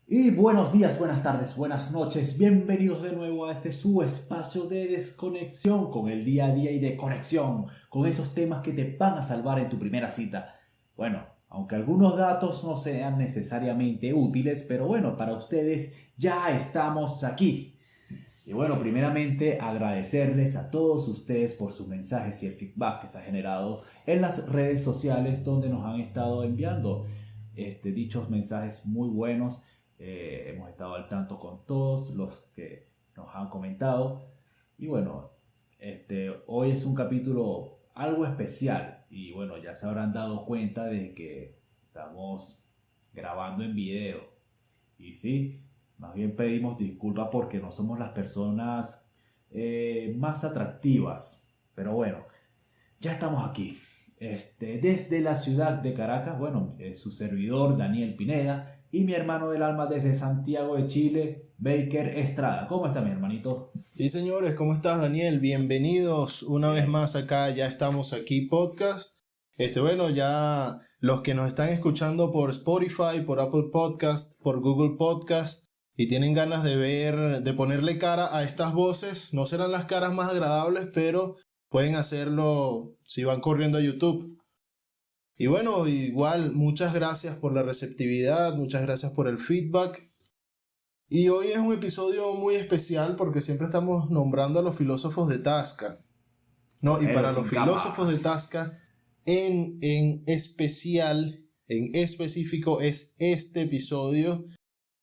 Y buenos días, buenas tardes, buenas noches. Bienvenidos de nuevo a este su espacio de desconexión con el día a día y de conexión con esos temas que te van a salvar en tu primera cita. Bueno, aunque algunos datos no sean necesariamente útiles, pero bueno, para ustedes ya estamos aquí. Y bueno, primeramente agradecerles a todos ustedes por sus mensajes y el feedback que se ha generado en las redes sociales donde nos han estado enviando dichos mensajes muy buenos. Hemos estado al tanto con todos los que nos han comentado. Y bueno, hoy es un capítulo algo especial. Y bueno, ya se habrán dado cuenta de que estamos grabando en video. Y sí, más bien pedimos disculpas porque no somos las personas más atractivas. Pero bueno, ya estamos aquí. Desde la ciudad de Caracas, bueno, su servidor Daniel Pineda y mi hermano del alma desde Santiago de Chile, Baker Estrada. ¿Cómo está mi hermanito? Sí, señores, ¿cómo estás, Daniel? Bienvenidos una vez Bien. más acá, ya estamos aquí, podcast. Bueno, ya los que nos están escuchando por Spotify, por Apple Podcast, por Google Podcast y tienen ganas de ver, de ponerle cara a estas voces, no serán las caras más agradables, pero pueden hacerlo si van corriendo a YouTube. Y bueno, igual, muchas gracias por la receptividad, muchas gracias por el feedback. Y hoy es un episodio muy especial porque siempre estamos nombrando a los filósofos de Tasca. No, y Toledo para los sin filósofos capa. de Tasca, en especial, en específico, es este episodio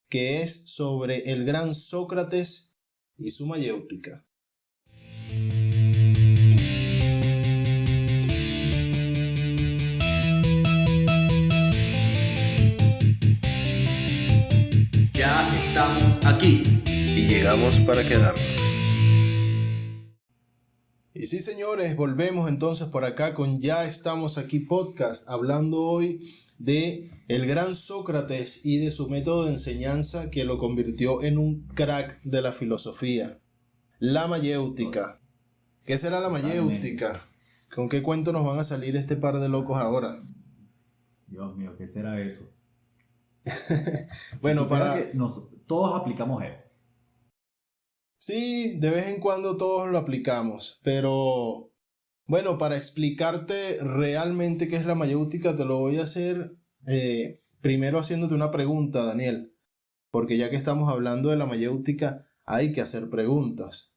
que es sobre el gran Sócrates y su mayéutica. Ya estamos aquí. Y llegamos para quedarnos. Y sí, señores, volvemos entonces por acá con Ya estamos aquí podcast, hablando hoy de el gran Sócrates y de su método de enseñanza que lo convirtió en un crack de la filosofía, la mayéutica. ¿Qué será la Totalmente. mayéutica? ¿Con qué cuento nos van a salir este par de locos ahora? Dios mío, ¿qué será eso? Si Bueno, supiera que todos aplicamos eso. sí, de vez en cuando todos lo aplicamos, pero bueno, para explicarte realmente qué es la mayéutica, te lo voy a hacer primero haciéndote una pregunta, Daniel, porque ya que estamos hablando de la mayéutica, hay que hacer preguntas.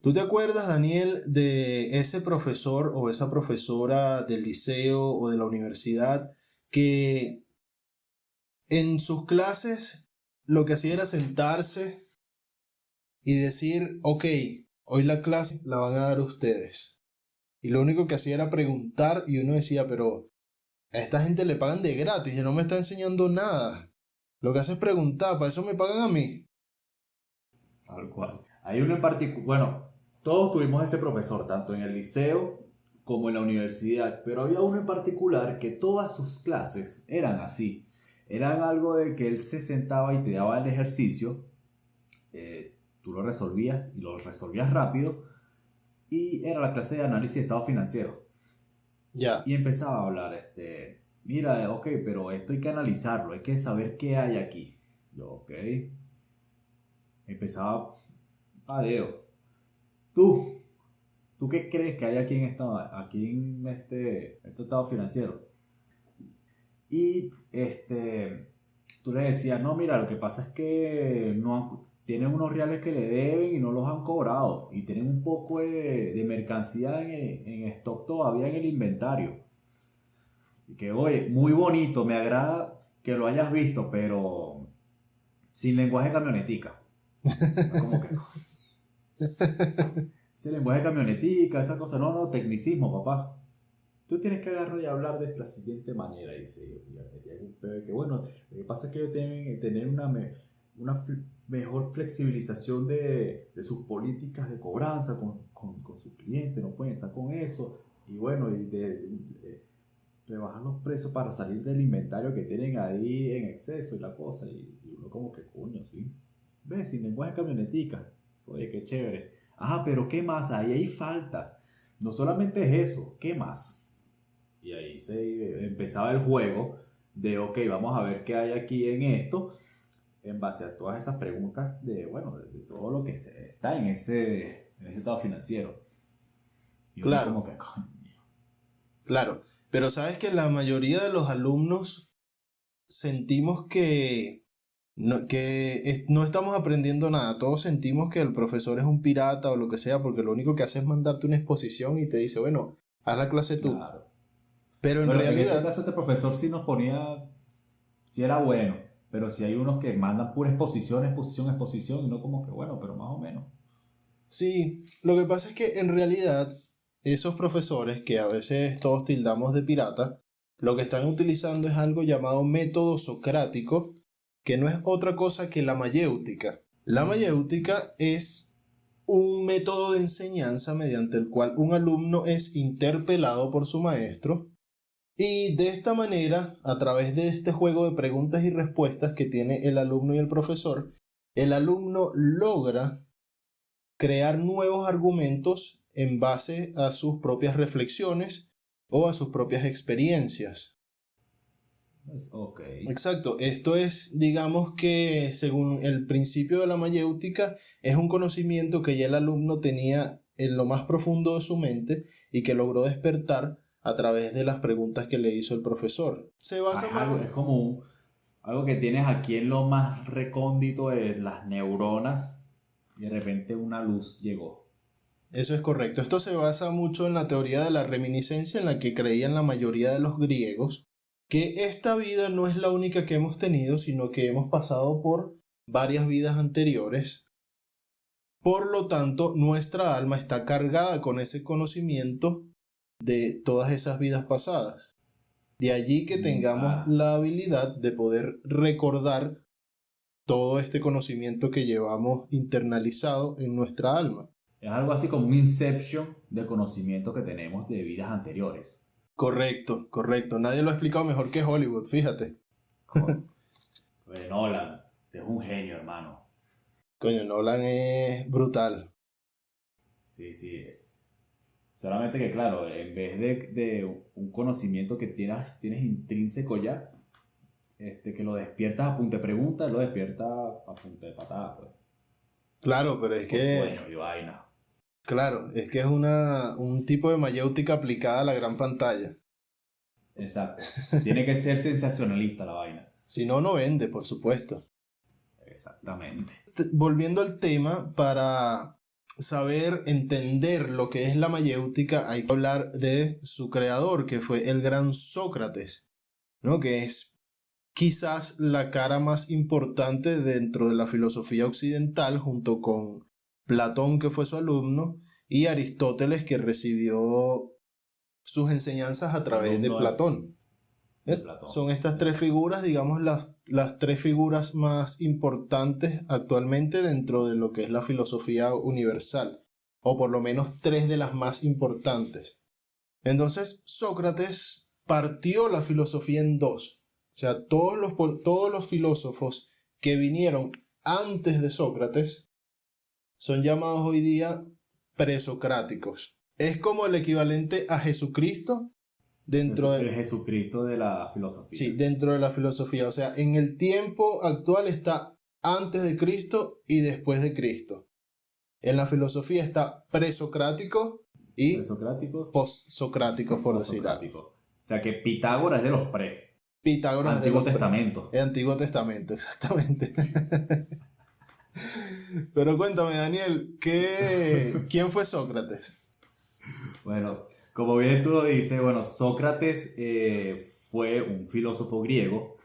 ¿Tú te acuerdas, Daniel, de ese profesor o esa profesora del liceo o de la universidad que en sus clases lo que hacía era sentarse y decir, ok, hoy la clase la van a dar ustedes? Y lo único que hacía era preguntar y uno decía, pero a esta gente le pagan de gratis y no me está enseñando nada. Lo que hace es preguntar, para eso me pagan a mí. Tal cual. Hay uno en particular, bueno, todos tuvimos ese profesor, tanto en el liceo como en la universidad, pero había uno en particular que todas sus clases eran así. Eran algo de que él se sentaba y te daba el ejercicio, tú lo resolvías y lo resolvías rápido, y era la clase de análisis de estado financiero. Ya. Y empezaba a hablar, mira, ok, pero esto hay que analizarlo, hay que saber qué hay aquí. Yo, ok. Empezaba, Leo, tú, ¿tú qué crees que hay aquí en este estado financiero? Y tú le decías, no, mira, lo que pasa es que tienen unos reales que le deben y no los han cobrado. Y tienen un poco de mercancía en stock todavía en el inventario. Y que, oye, muy bonito, me agrada que lo hayas visto, pero sin lenguaje camionetica. No es como que, ese lenguaje camionetica, esa cosa, no, no, tecnicismo, papá. Tú tienes que agarrar y hablar de esta siguiente manera. Dice, que bueno, lo que pasa es que ellos deben tener una mejor flexibilización de sus políticas de cobranza con sus clientes, no pueden estar con eso. Y bueno, y rebajar los precios para salir del inventario que tienen ahí en exceso y la cosa. Y uno como que, coño, sí. ¿Ves? Sin lenguaje camionetica. Oye, qué chévere. Ajá, pero ¿qué más? Ahí falta. No solamente es eso, ¿qué más? Y ahí se empezaba el juego de, ok, vamos a ver qué hay aquí en esto. en base a todas esas preguntas de todo lo que está en ese estado financiero. Y uno Claro, como que, coño, claro. Pero sabes que la mayoría de los alumnos sentimos que no estamos aprendiendo nada. Todos sentimos que el profesor es un pirata o lo que sea, porque lo único que hace es mandarte una exposición y te dice, bueno, haz la clase tú. claro. Pero en Bueno, en este realidad, caso este profesor sí nos ponía, sí era bueno, pero sí hay unos que mandan pura exposición, exposición, exposición, y no como que, bueno, pero más o menos. sí, lo que pasa es que en realidad esos profesores que a veces todos tildamos de pirata, lo que están utilizando es algo llamado método socrático, que no es otra cosa que la mayéutica. La mayéutica es un método de enseñanza mediante el cual un alumno es interpelado por su maestro y de esta manera, a través de este juego de preguntas y respuestas que tiene el alumno y el profesor, el alumno logra crear nuevos argumentos en base a sus propias reflexiones o a sus propias experiencias. Ok. Exacto, esto es, digamos que según el principio de la mayéutica, es un conocimiento que ya el alumno tenía en lo más profundo de su mente y que logró despertar a través de las preguntas que le hizo el profesor. Se basa más, Es como algo que tienes aquí en lo más recóndito de las neuronas y de repente una luz llegó. eso es correcto, esto se basa mucho en la teoría de la reminiscencia en la que creían la mayoría de los griegos, que esta vida no es la única que hemos tenido, sino que hemos pasado por varias vidas anteriores. Por lo tanto, nuestra alma está cargada con ese conocimiento de todas esas vidas pasadas. De allí que tengamos Ah, la habilidad de poder recordar todo este conocimiento que llevamos internalizado en nuestra alma. es algo así como un inception de conocimiento que tenemos de vidas anteriores. Correcto, correcto. Nadie lo ha explicado mejor que Hollywood, fíjate. Coño, Nolan, es un genio, hermano. Coño, Nolan es brutal. Sí, sí. Solamente que, claro, en vez de un conocimiento que tienes intrínseco ya, que lo despiertas a punta de pregunta, lo despiertas a punta de patada, pues. Claro, pero es Por que, sueño y vaina. claro, es que es un tipo de mayéutica aplicada a la gran pantalla. Exacto. Tiene que ser sensacionalista la vaina. Si no, no vende, por supuesto. Exactamente. Volviendo al tema, para saber entender lo que es la mayéutica, hay que hablar de su creador, que fue el gran Sócrates, ¿no? Que es quizás la cara más importante dentro de la filosofía occidental, junto con Platón, que fue su alumno, y Aristóteles, que recibió sus enseñanzas a través de Alumno Platón. de Platón. Son estas tres Exacto. figuras, digamos, las tres figuras más importantes actualmente dentro de lo que es la filosofía universal, o por lo menos tres de las más importantes. Entonces, Sócrates partió la filosofía en dos. O sea, todos los filósofos que vinieron antes de Sócrates son llamados hoy día presocráticos. Es como el equivalente a Jesucristo dentro El de, Jesucristo de la sí, filosofía. dentro de la filosofía. O sea, en el tiempo actual está antes de Cristo y después de Cristo. En la filosofía está presocrático y Presocráticos, postsocráticos, por decir algo. postsocráticos. O sea que Pitágoras es de los pre. Pitágoras de Antiguo los Testamento. el Antiguo Testamento, exactamente. Pero cuéntame, Daniel, ¿quién fue Sócrates? Bueno, como bien tú lo dices, bueno, Sócrates fue un filósofo griego.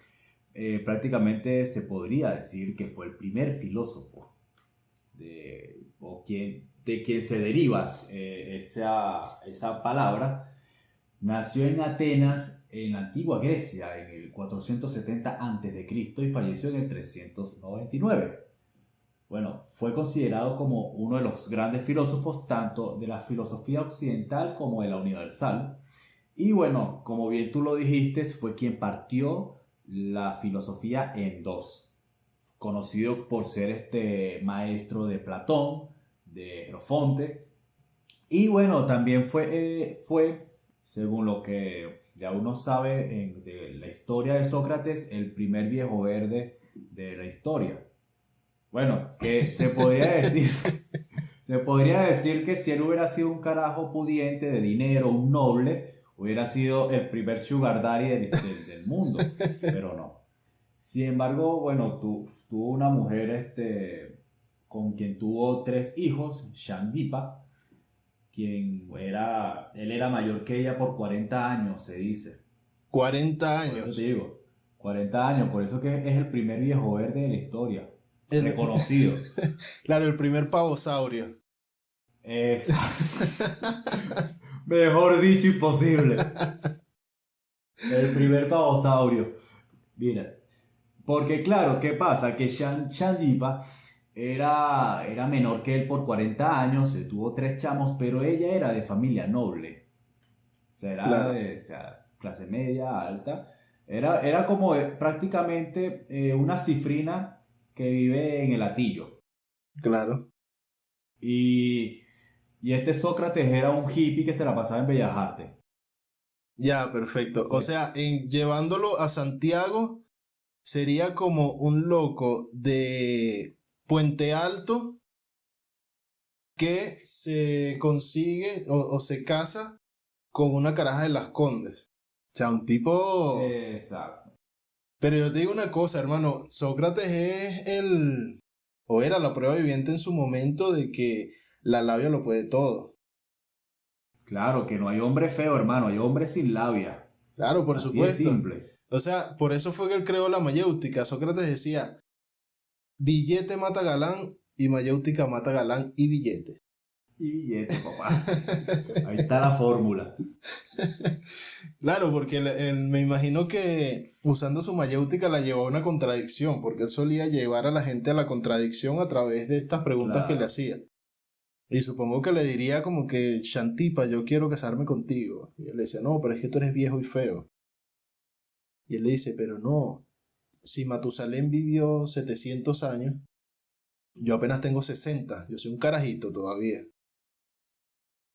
Prácticamente se podría decir que fue el primer filósofo de quien se deriva esa palabra. Nació en Atenas, en la antigua Grecia, en el 470 a.C. y falleció en el 399. Bueno, fue considerado como uno de los grandes filósofos tanto de la filosofía occidental como de la universal. Y bueno, como bien tú lo dijiste, fue quien partió la filosofía en dos. Conocido por ser este maestro de Platón, de Jerofonte. Y bueno, también fue según lo que ya uno sabe de la historia de Sócrates, el primer viejo verde de la historia. Bueno, que se podría decir que si él hubiera sido un carajo pudiente de dinero, un noble, hubiera sido el primer sugar daddy del mundo, pero no. Sin embargo, bueno, tuvo una mujer con quien tuvo 3 hijos, Shandipa, él era mayor que ella por 40 años, se dice. 40 Por eso años. te digo, 40 años, por eso que es el primer viejo verde de la historia, El- reconocido. Claro, el primer pavosaurio. Mejor dicho, imposible. El primer pavosaurio. Mira, porque claro, ¿qué pasa? Que Shandipa era menor que él por 40 años, tuvo 3 chamos, pero ella era de familia noble. O sea, era Claro, de clase media, alta. Era como prácticamente una cifrina que vive en el Hatillo. claro. Y, y este Sócrates era un hippie que se la pasaba en Bellas Artes. Ya, perfecto. O Entonces, sea, llevándolo a Santiago, sería como un loco de Puente Alto que se consigue o se casa con una caraja de Las Condes. O sea, un tipo... exacto. Pero yo te digo una cosa, hermano, Sócrates es o era la prueba viviente en su momento de que la labia lo puede todo. Claro que no hay hombre feo, hermano, hay hombre sin labia. Claro, por Así es supuesto. simple. O sea, por eso fue que él creó la mayéutica. Sócrates decía, billete mata galán y mayéutica mata galán y billete. Y billete, papá. Ahí está la fórmula. Claro, porque me imagino que usando su mayéutica la llevó a una contradicción, porque él solía llevar a la gente a la contradicción a través de estas preguntas que le Claro. hacía. Y supongo que le diría como que, Shantipa, yo quiero casarme contigo. Y él le decía, no, pero es que tú eres viejo y feo. Y él le dice, pero no, si Matusalén vivió 700 años, yo apenas tengo 60, yo soy un carajito todavía.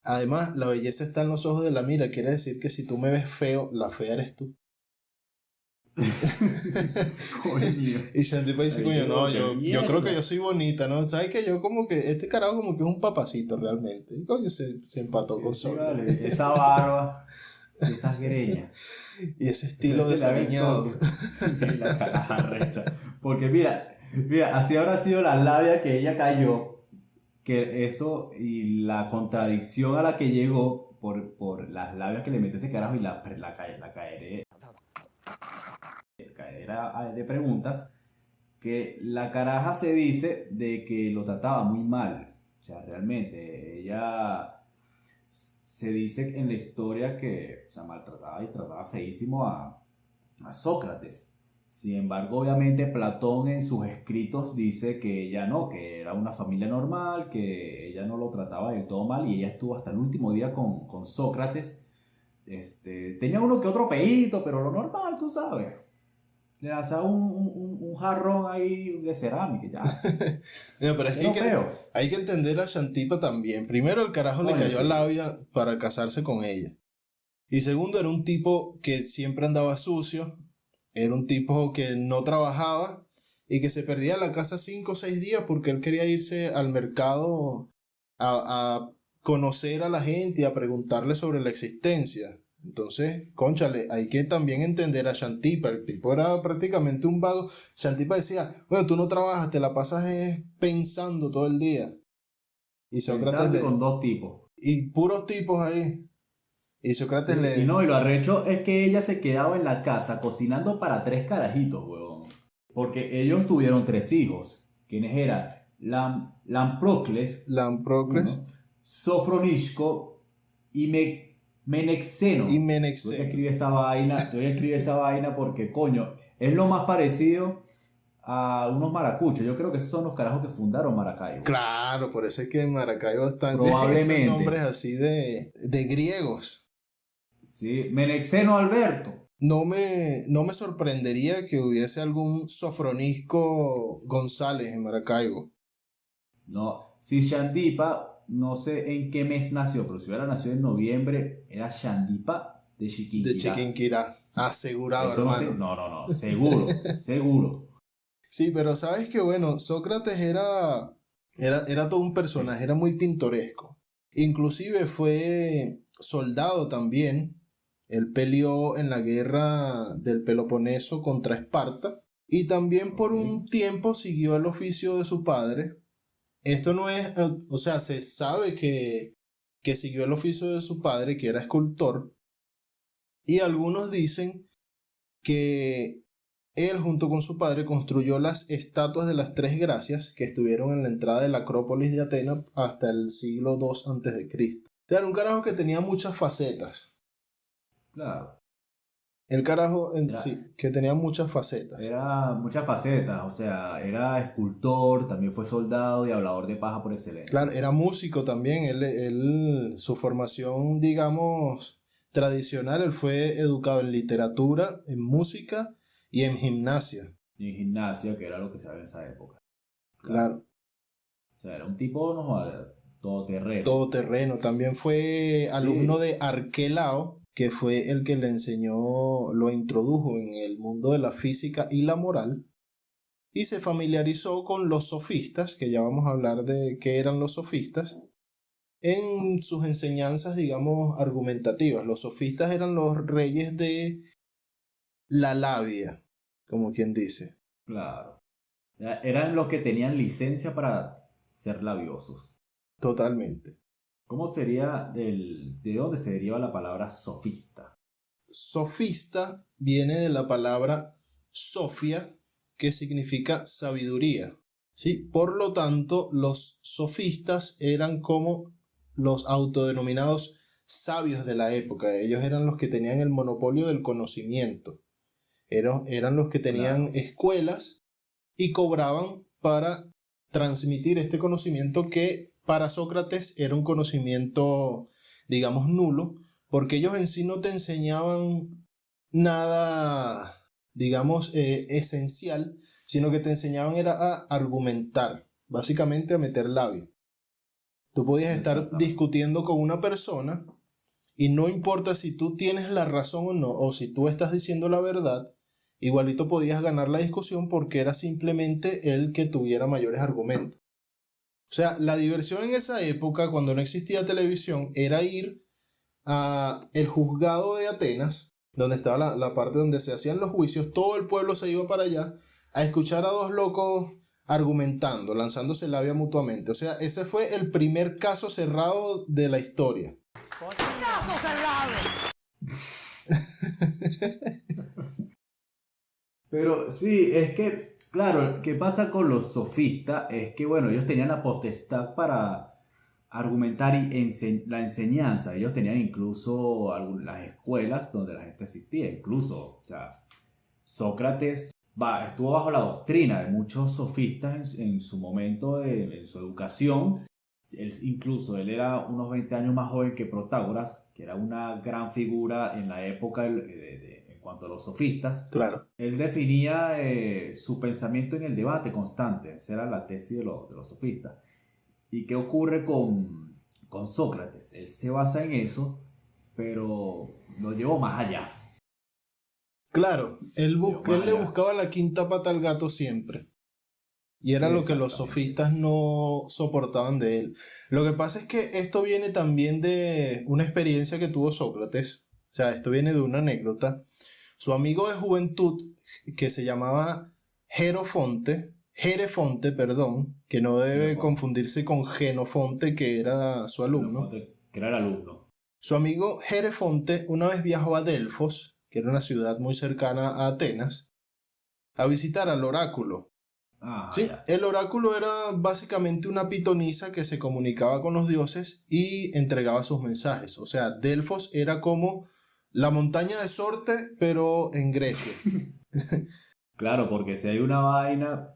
Además, la belleza está en los ojos de la mira, quiere decir que si tú me ves feo, la fea eres tú. Coño. Y Shantipa dice, Ahí coño, yo no, como que yo creo que yo mierda. soy bonita, ¿no? ¿Sabes que yo como que, este carajo como que es un papacito realmente? Y coño, se empató con Sí, Sócrates. vale. Esa barba y esas greñas. Y ese estilo Ese le haga el desaliñado. toque. Y la caraja recha. Porque mira, así habrá sido la labia que ella cayó. Que eso y la contradicción a la que llegó por las labias que le metió ese carajo y la caedera de preguntas, que la caraja se dice de que lo trataba muy mal. O sea, realmente, ella se dice en la historia que, o sea, maltrataba y trataba feísimo a Sócrates. Sin embargo, obviamente Platón en sus escritos dice que ella no, que era una familia normal, que ella no lo trataba del todo mal y ella estuvo hasta el último día con Sócrates. Tenía uno que otro peito, pero lo normal, tú sabes. Le lanzaba un jarrón ahí de cerámica, y ya. No, pero es que Pero feo. hay que entender a Shantipa también. Primero, el carajo le Coño, cayó a sí. labia para casarse con ella. Y segundo, era un tipo que siempre andaba sucio. Era un tipo que no trabajaba y que se perdía en la casa 5 o 6 días porque él quería irse al mercado a conocer a la gente y a preguntarle sobre la existencia. Entonces, cónchale, hay que también entender a Shantipa. El tipo era prácticamente un vago. Shantipa decía, bueno, tú no trabajas, te la pasas pensando todo el día. Y Sócrates Pensando y con le... dos tipos. Y puros tipos ahí. Y Sócrates Sí, y le... no, y lo arrecho es que ella se quedaba en la casa cocinando para 3 carajitos, huevón. Porque ellos tuvieron 3 hijos. ¿Quienes eran? Lamprocles, Lamprocles uno, Sofronishco y y Menexeno. Menexeno. Tuve que escribir esa vaina porque, coño, es lo más parecido a unos maracuchos. Yo creo que esos son los carajos que fundaron Maracaibo. Claro, por eso es que en Maracaibo están esos nombres Probablemente. así de griegos. Sí, Menexeno Alberto. No me sorprendería que hubiese algún Sofronisco González en Maracaibo. No, si Shandipa, no sé en qué mes nació, pero si hubiera nacido en noviembre, era Shandipa de De Chiquinquirá. Chiquinquirá. Asegurado, Eso no sé, hermano. no, seguro, seguro. Sí, pero sabes que bueno, Sócrates era todo un personaje, era muy pintoresco. Inclusive fue soldado también. Él peleó en la guerra del Peloponeso contra Esparta y también por Ok, un tiempo siguió el oficio de su padre. Esto no es, o sea, se sabe que siguió el oficio de su padre, que era escultor, y algunos dicen que él junto con su padre construyó las estatuas de las Tres Gracias que estuvieron en la entrada de la Acrópolis de Atenas hasta el siglo II antes de Cristo. Era un carajo que tenía muchas facetas. claro. El carajo en Era, sí, que tenía muchas facetas. era muchas facetas, o sea, era escultor, también fue soldado y hablador de paja por Claro, excelencia. era músico también. Su formación, digamos, tradicional, él fue educado en literatura, en música y en gimnasia. Y en gimnasia, que era lo que se había en esa época. Claro. Claro. O sea, era un tipo no, joda, todoterreno. Todoterreno. También fue alumno Sí, de Arquelao, que fue el que le enseñó, lo introdujo en el mundo de la física y la moral, y se familiarizó con los sofistas, que ya vamos a hablar de qué eran los sofistas, en sus enseñanzas, digamos, argumentativas. Los sofistas eran los reyes de la labia, como quien dice. claro. Eran los que tenían licencia para ser labiosos. Totalmente. ¿Cómo sería de dónde se deriva la palabra sofista? Sofista viene de la palabra sofia, que significa sabiduría. ¿Sí? Por lo tanto, los sofistas eran como los autodenominados sabios de la época. Ellos eran los que tenían el monopolio del conocimiento. Eran los que tenían Claro, escuelas y cobraban para transmitir este conocimiento que para Sócrates era un conocimiento, digamos, nulo, porque ellos en sí no te enseñaban nada, digamos, esencial, sino que te enseñaban era a argumentar, básicamente a meter labio. Tú podías estar exactamente. discutiendo con una persona y no importa si tú tienes la razón o no, o si tú estás diciendo la verdad, igualito podías ganar la discusión porque era simplemente el que tuviera mayores argumentos. O sea, la diversión en esa época, cuando no existía televisión, era ir a el juzgado de Atenas, donde estaba la parte donde se hacían los juicios, todo el pueblo se iba para allá a escuchar a dos locos argumentando, lanzándose labia mutuamente. O sea, ese fue el primer caso cerrado de la historia. ¡Caso cerrado! Pero sí, es que, claro, ¿qué pasa con los sofistas? Es que, bueno, ellos tenían la potestad para argumentar y la enseñanza. Ellos tenían incluso las escuelas donde la gente asistía. Incluso, o sea, Sócrates estuvo bajo la doctrina de muchos sofistas en su momento, en su educación. Incluso él era unos 20 años más joven que Protágoras, que era una gran figura en la época en cuanto a los sofistas. Claro. Él definía su pensamiento en el debate constante. Esa era la tesis de los sofistas. ¿Y qué ocurre con Sócrates? Él se basa en eso, pero lo llevó más allá. Claro, Lo llevó él más le allá. buscaba la quinta pata al gato siempre. Y era lo que los Exactamente. sofistas no soportaban de él. Lo que pasa es que esto viene también de una experiencia que tuvo Sócrates. O sea, esto viene de una anécdota. Su amigo de juventud, que se llamaba Jerefonte, perdón, que no debe Xenofonte. confundirse con Genofonte, que era su alumno. Xenofonte, que era el alumno. Su amigo Jerefonte una vez viajó a Delfos, que era una ciudad muy cercana a Atenas, a visitar al oráculo. Ah, Sí, ya. el oráculo era básicamente una pitonisa que se comunicaba con los dioses y entregaba sus mensajes. O sea, Delfos era como la montaña de Sorte, pero en Grecia. Claro, porque si hay una vaina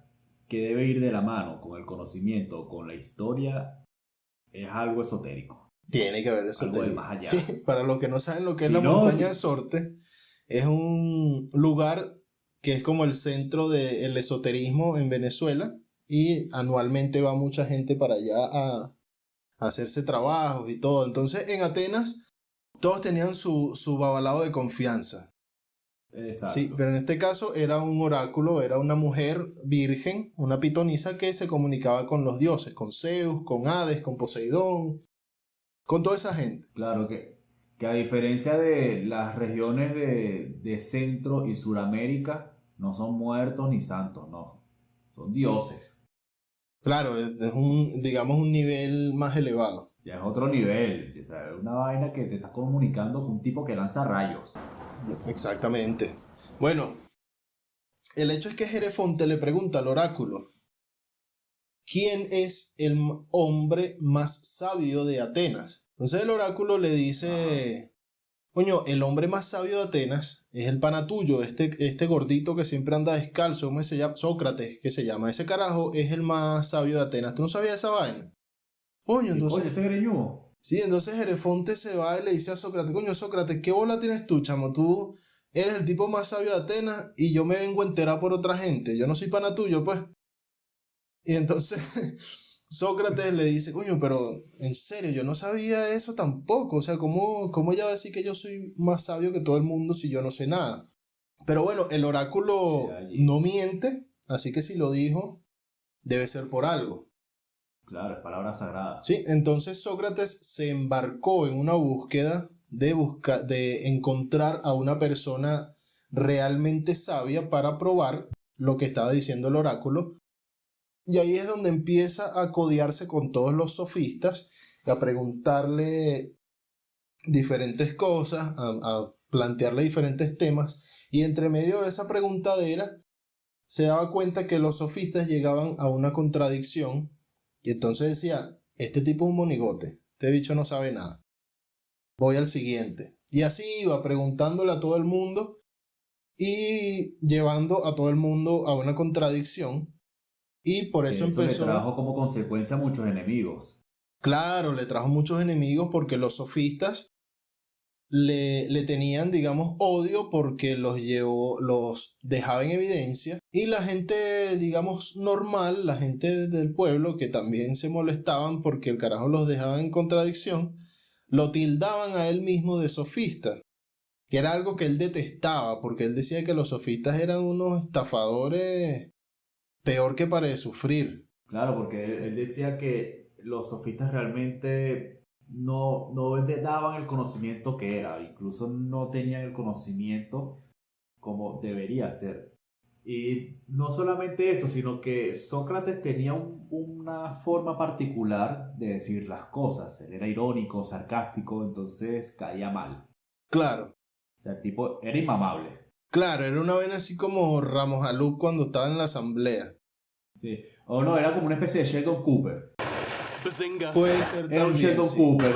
que debe ir de la mano con el conocimiento, con la historia, es algo esotérico, Tiene que haber algo del esotérico. más Sí, allá. para los que no saben lo que es Si la no, montaña de Sorte, es un lugar que es como el centro del esoterismo en Venezuela y anualmente va mucha gente para allá a hacerse trabajos y todo. Entonces, en Atenas todos tenían su babalao de confianza. Sí, Exacto. pero en este caso era un oráculo, era una mujer virgen, una pitonisa que se comunicaba con los dioses, con Zeus, con Hades, con Poseidón, con toda esa gente. Claro que a diferencia de las regiones de Centro y Suramérica, no son muertos ni santos, no. Son dioses. Claro, es un, digamos, un nivel más elevado. Ya es otro nivel. O sea, es una vaina que te estás comunicando con un tipo que lanza rayos. Exactamente. Bueno, el hecho es que Jerefonte le pregunta al oráculo, ¿quién es el hombre más sabio de Atenas? Entonces el oráculo le Ajá. dice, coño, el hombre más sabio de Atenas es el pana tuyo, este gordito que siempre anda descalzo, ¿cómo se llama? Sócrates, que se llama. Ese carajo es el más sabio de Atenas. ¿Tú no sabías esa vaina? Coño, Que coño, entonces, ese greñudo. sí, entonces Jerefonte se va y le dice a Sócrates, coño, Sócrates, ¿qué bola tienes tú, chamo? Tú eres el tipo más sabio de Atenas y yo me vengo a enterar por otra gente. Yo no soy pana tuyo, pues. Y entonces Sócrates le dice, coño, pero en serio, yo no sabía eso tampoco. O sea, ¿cómo ella va a decir que yo soy más sabio que todo el mundo si yo no sé nada? Pero bueno, el De oráculo no allí. miente, así que si lo dijo, debe ser por algo. Claro, es palabra sagrada. Sí, entonces Sócrates se embarcó en una búsqueda de encontrar a una persona realmente sabia para probar lo que estaba diciendo el oráculo. Y ahí es donde empieza a codiarse con todos los sofistas, a preguntarle diferentes cosas, a plantearle diferentes temas. Y entre medio de esa preguntadera se daba cuenta que los sofistas llegaban a una contradicción. Y entonces decía, este tipo es un monigote, este bicho no sabe nada. Voy al siguiente. Y así iba preguntándole a todo el mundo y llevando a todo el mundo a una contradicción. Y por eso Que eso le empezó. trajo como consecuencia a muchos enemigos. Claro, le trajo muchos enemigos porque los sofistas le tenían, digamos, odio porque los dejaba en evidencia. Y la gente, digamos, normal, la gente del pueblo, que también se molestaban porque el carajo los dejaba en contradicción, lo tildaban a él mismo de sofista, que era algo que él detestaba, porque él decía que los sofistas eran unos estafadores peor que para de sufrir. Claro, porque él decía que los sofistas realmente no le daban el conocimiento que era, incluso no tenían el conocimiento como debería ser. Y no solamente eso, sino que Sócrates tenía una forma particular de decir las cosas. Él era irónico, sarcástico, entonces caía mal. Claro, O sea, el tipo era inmamable. claro, era una vena así como Ramos Alú cuando estaba en la asamblea. Sí. O no, era como una especie de Sheldon Cooper. Bazinga. Puede ser Era un también, Sheldon sí. Cooper.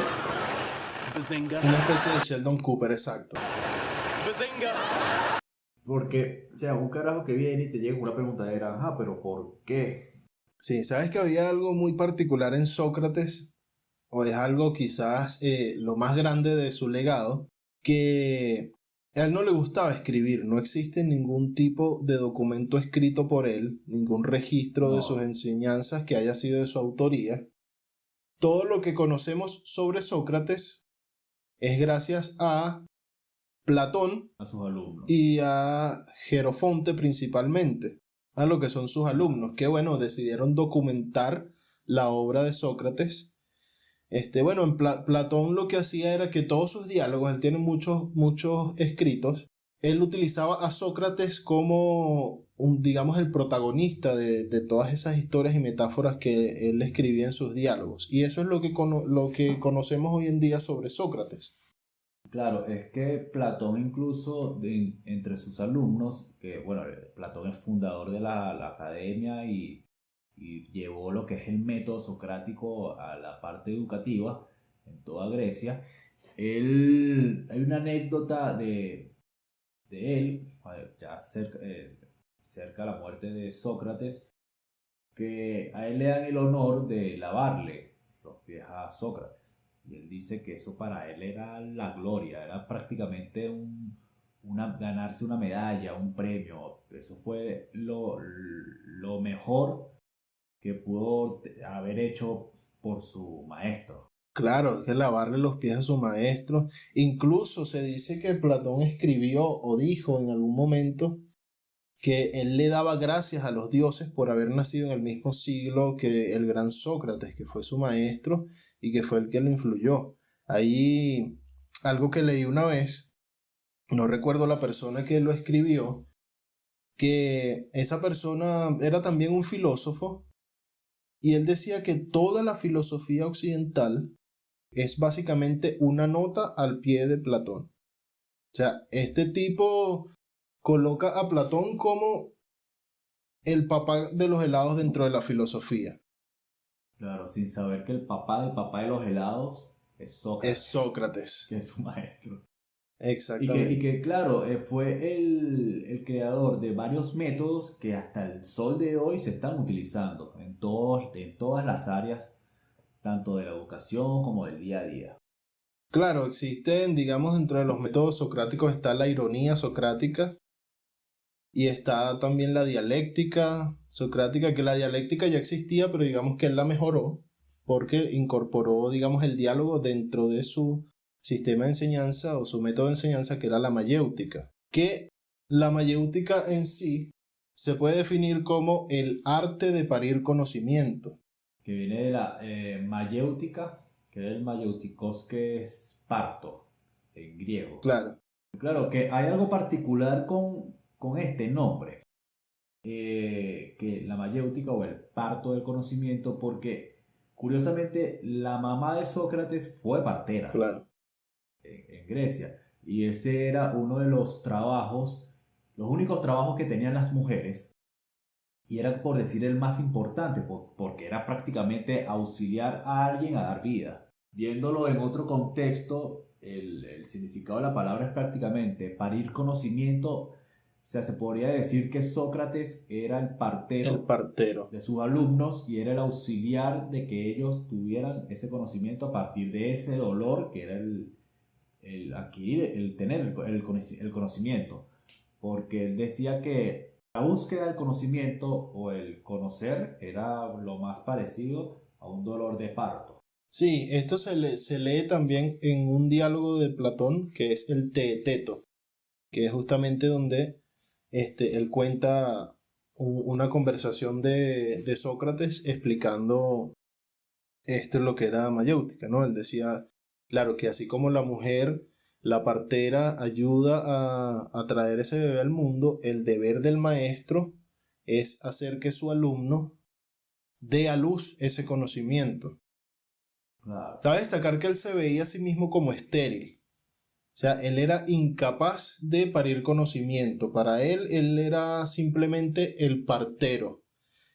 Bazinga. Una especie de Sheldon Cooper, exacto. Bazinga. Porque, o sea, un carajo que viene y te llega con una preguntadera, ajá, pero ¿por qué? Sí, sabes que había algo muy particular en Sócrates, o es algo quizás lo más grande de su legado, que a él no le gustaba escribir, no existe ningún tipo de documento escrito por él, ningún registro de sus No, enseñanzas que haya sido de su autoría. Todo lo que conocemos sobre Sócrates es gracias a Platón a sus alumnos. y a Jerofonte principalmente, a lo que son sus Claro. alumnos, que bueno, decidieron documentar la obra de Sócrates. Bueno, en Platón lo que hacía era que todos sus diálogos, él tiene muchos escritos, él utilizaba a Sócrates como, digamos, el protagonista de todas esas historias y metáforas que él escribía en sus diálogos. Y eso es lo que conocemos hoy en día sobre Sócrates. Claro, es que Platón incluso entre sus alumnos, que bueno, Platón es fundador de la academia y llevó lo que es el método socrático a la parte educativa en toda Grecia. Hay una anécdota de él, ya cerca de la muerte de Sócrates, que a él le dan el honor de lavarle los pies a Sócrates. Y él dice que eso para él era la gloria, era prácticamente ganarse una medalla, un premio. Eso fue lo mejor que pudo haber hecho por su maestro. Claro, hay que lavarle los pies a su maestro. Incluso se dice que Platón escribió o dijo en algún momento que él le daba gracias a los dioses por haber nacido en el mismo siglo que el gran Sócrates, que fue su maestro y que fue el que lo influyó. Ahí algo que leí una vez, no recuerdo la persona que lo escribió, que esa persona era también un filósofo y él decía que toda la filosofía occidental es básicamente una nota al pie de Platón. O sea, este tipo coloca a Platón como el papá de los helados dentro de la filosofía. Claro, sin saber que el papá del papá de los helados es Sócrates, Es Sócrates. que es su maestro. Exactamente. Y que claro, fue el creador de varios métodos que hasta el sol de hoy se están utilizando en todas las áreas, tanto de la educación como del día a día. Claro, existen, digamos, dentro de los métodos socráticos está la ironía socrática y está también la dialéctica socrática, que la dialéctica ya existía, pero digamos que él la mejoró porque incorporó, digamos, el diálogo dentro de su sistema de enseñanza o su método de enseñanza, que era la mayéutica. Que la mayéutica en sí se puede definir como el arte de parir conocimiento. Que viene de la mayéutica, que es el mayéuticos, que es parto en griego. Claro, Claro, que hay algo particular con este nombre, que la mayéutica o el parto del conocimiento, porque curiosamente la mamá de Sócrates fue partera claro. en Grecia, y ese era uno de los trabajos, los únicos trabajos que tenían las mujeres, y era por decir el más importante, porque era prácticamente auxiliar a alguien a dar vida. Viéndolo en otro contexto, el significado de la palabra es prácticamente parir conocimiento. O sea, se podría decir que Sócrates era el El partero partero. de sus alumnos y era el auxiliar de que ellos tuvieran ese conocimiento a partir de ese dolor que era el adquirir, el tener el conocimiento. Porque él decía que la búsqueda del conocimiento o el conocer era lo más parecido a un dolor de parto. Sí, esto se lee también en un diálogo de Platón que es el Teeteto, que es justamente donde él cuenta una conversación de Sócrates explicando lo que era mayéutica, ¿no? Él decía, claro, que así como la mujer, la partera, ayuda a traer ese bebé al mundo, el deber del maestro es hacer que su alumno dé a luz ese conocimiento. Claro. Cabe destacar que él se veía a sí mismo como estéril. O sea, él era incapaz de parir conocimiento. Para él era simplemente el partero.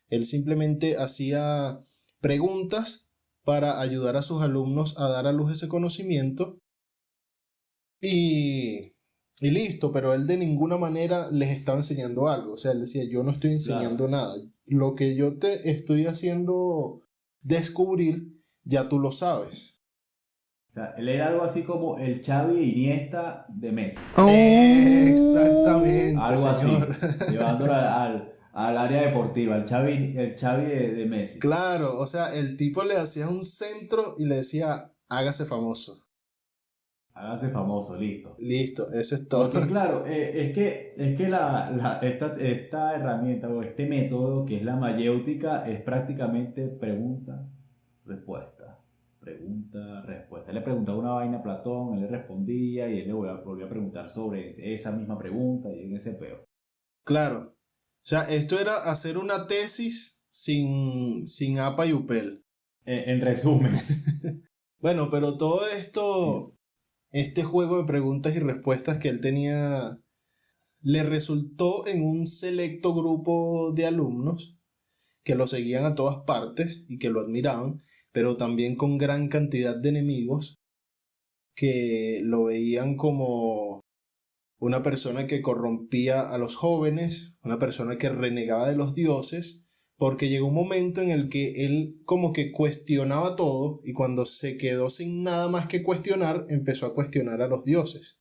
Él simplemente hacía preguntas para ayudar a sus alumnos a dar a luz ese conocimiento y listo, pero él de ninguna manera les estaba enseñando algo. O sea, él decía, yo no estoy enseñando nada. Lo que yo te estoy haciendo descubrir, ya tú lo sabes. O sea, él era algo así como el Xavi e Iniesta de Messi. Exactamente, Algo señor. así, llevándolo al área deportiva, el Xavi de Messi. Claro, o sea, el tipo le hacía un centro y le decía, hágase famoso. Hágase famoso, listo. Listo, eso es todo. Porque claro, es que esta herramienta o este método que es la mayéutica es prácticamente pregunta, respuesta, pregunta, respuesta. Él le preguntaba una vaina a Platón, él le respondía y él le volvía a preguntar sobre esa misma pregunta y en ese peo. Claro. O sea, esto era hacer una tesis sin APA y UPEL. En resumen. Bueno, pero todo esto, este juego de preguntas y respuestas que él tenía, le resultó en un selecto grupo de alumnos que lo seguían a todas partes y que lo admiraban, pero también con gran cantidad de enemigos que lo veían como una persona que corrompía a los jóvenes, una persona que renegaba de los dioses, porque llegó un momento en el que él como que cuestionaba todo y cuando se quedó sin nada más que cuestionar, empezó a cuestionar a los dioses.